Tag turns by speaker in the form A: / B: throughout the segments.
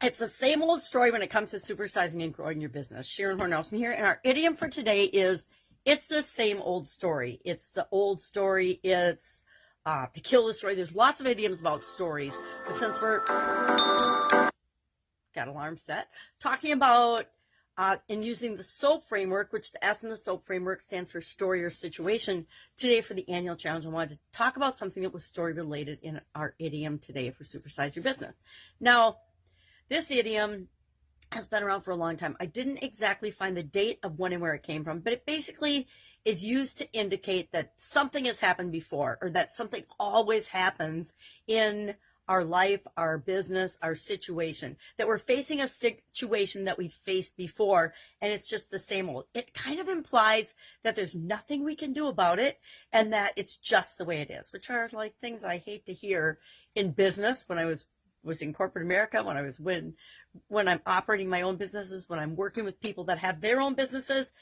A: It's the same old story when it comes to supersizing and growing your business. Sharon Horne-Ellstrom here, and our idiom for today is, it's the same old story. It's the old story. It's to kill the story. There's lots of idioms about stories, but since we're got alarm set, talking about and using the SOAP framework, which the S in the SOAP framework stands for story or situation. Today for the annual challenge, I wanted to talk about something that was story related in our idiom today for Supersize Your Business. Now, this idiom has been around for a long time. I didn't exactly find the date of when and where it came from, but it basically is used to indicate that something has happened before, or that something always happens in our life, our business, our situation, that we're facing a situation that we've faced before, and it's just the same old. It kind of implies that there's nothing we can do about it, and that it's just the way it is, which are like things I hate to hear in business when I was in corporate America, when I'm operating my own businesses, when I'm working with people that have their own businesses.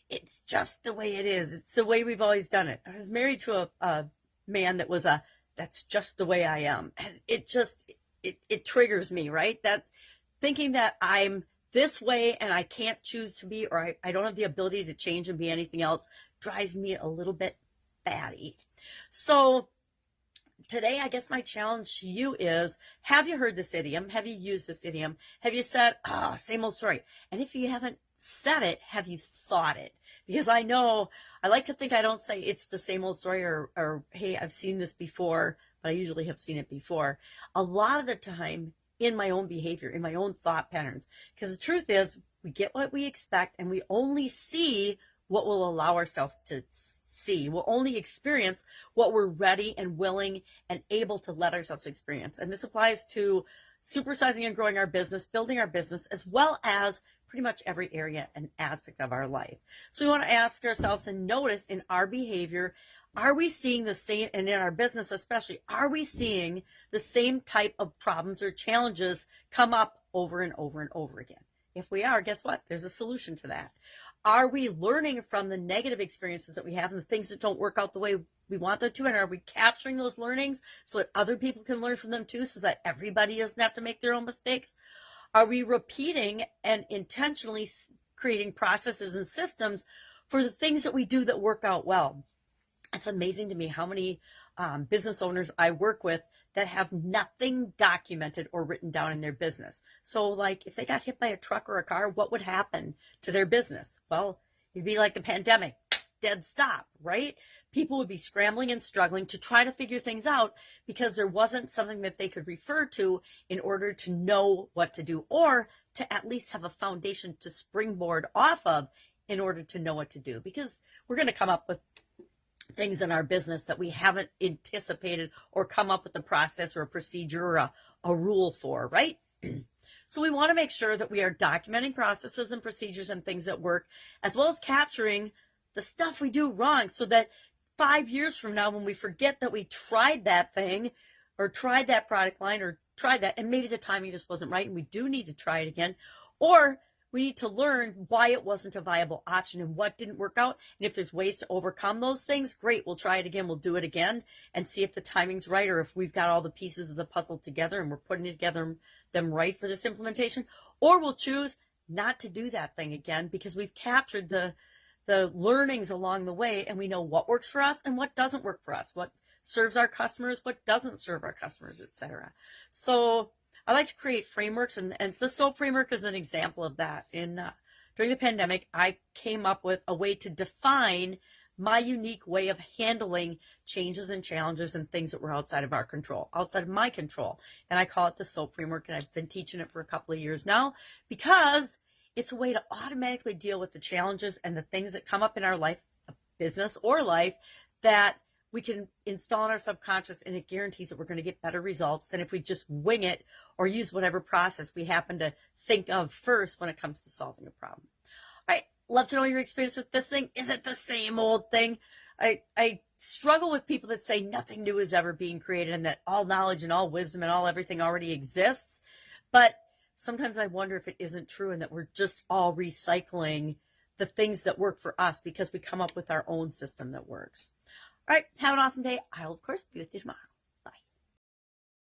A: It's just the way it is. It's the way we've always done it. I was married to a man that was that's just the way I am. And it triggers me, right? That thinking that I'm this way and I can't choose to be, or I don't have the ability to change and be anything else, drives me a little bit batty. So today, I guess my challenge to you is, have you heard this idiom? Have you used this idiom? Have you said, same old story? And if you haven't said it, have you thought it? Because I know, I like to think I don't say it's the same old story or hey, I've seen this before, but I usually have seen it before. A lot of the time in my own behavior, in my own thought patterns, because the truth is we get what we expect and we only see what we'll allow ourselves to see. We'll only experience what we're ready and willing and able to let ourselves experience. And this applies to supersizing and growing our business, building our business, as well as pretty much every area and aspect of our life. So we want to ask ourselves and notice in our behavior, are we seeing the same, and in our business especially, are we seeing the same type of problems or challenges come up over and over and over again? If we are, guess what? There's a solution to that. Are we learning from the negative experiences that we have and the things that don't work out the way we want them to? And are we capturing those learnings so that other people can learn from them too, so that everybody doesn't have to make their own mistakes? Are we repeating and intentionally creating processes and systems for the things that we do that work out well? It's amazing to me how many business owners I work with that have nothing documented or written down in their business. So like if they got hit by a truck or a car, what would happen to their business? Well, it'd be like the pandemic, dead stop, right? People would be scrambling and struggling to try to figure things out because there wasn't something that they could refer to in order to know what to do, or to at least have a foundation to springboard off of in order to know what to do. Because we're going to come up with things in our business that we haven't anticipated or come up with a process or a procedure or a rule for, right? So we want to make sure that we are documenting processes and procedures and things that work, as well as capturing the stuff we do wrong, so that 5 years from now, when we forget that we tried that thing or tried that product line or tried that, and maybe the timing just wasn't right and we do need to try it again, or we need to learn why it wasn't a viable option and what didn't work out. And if there's ways to overcome those things, great, we'll try it again. We'll do it again and see if the timing's right, or if we've got all the pieces of the puzzle together and we're putting together them right for this implementation. Or we'll choose not to do that thing again because we've captured the learnings along the way, and we know what works for us and what doesn't work for us, what serves our customers, what doesn't serve our customers, etc. So I like to create frameworks, and the SOAP framework is an example of that. During the pandemic, I came up with a way to define my unique way of handling changes and challenges and things that were outside of our control, outside of my control. And I call it the SOAP framework, and I've been teaching it for a couple of years now because it's a way to automatically deal with the challenges and the things that come up in our life, business or life, that we can install in our subconscious, and it guarantees that we're going to get better results than if we just wing it or use whatever process we happen to think of first when it comes to solving a problem. All right, love to know your experience with this thing. Is it the same old thing? I struggle with people that say nothing new is ever being created and that all knowledge and all wisdom and all everything already exists. But sometimes I wonder if it isn't true and that we're just all recycling the things that work for us because we come up with our own system that works. All right, have an awesome day. I'll, of course, be with you tomorrow.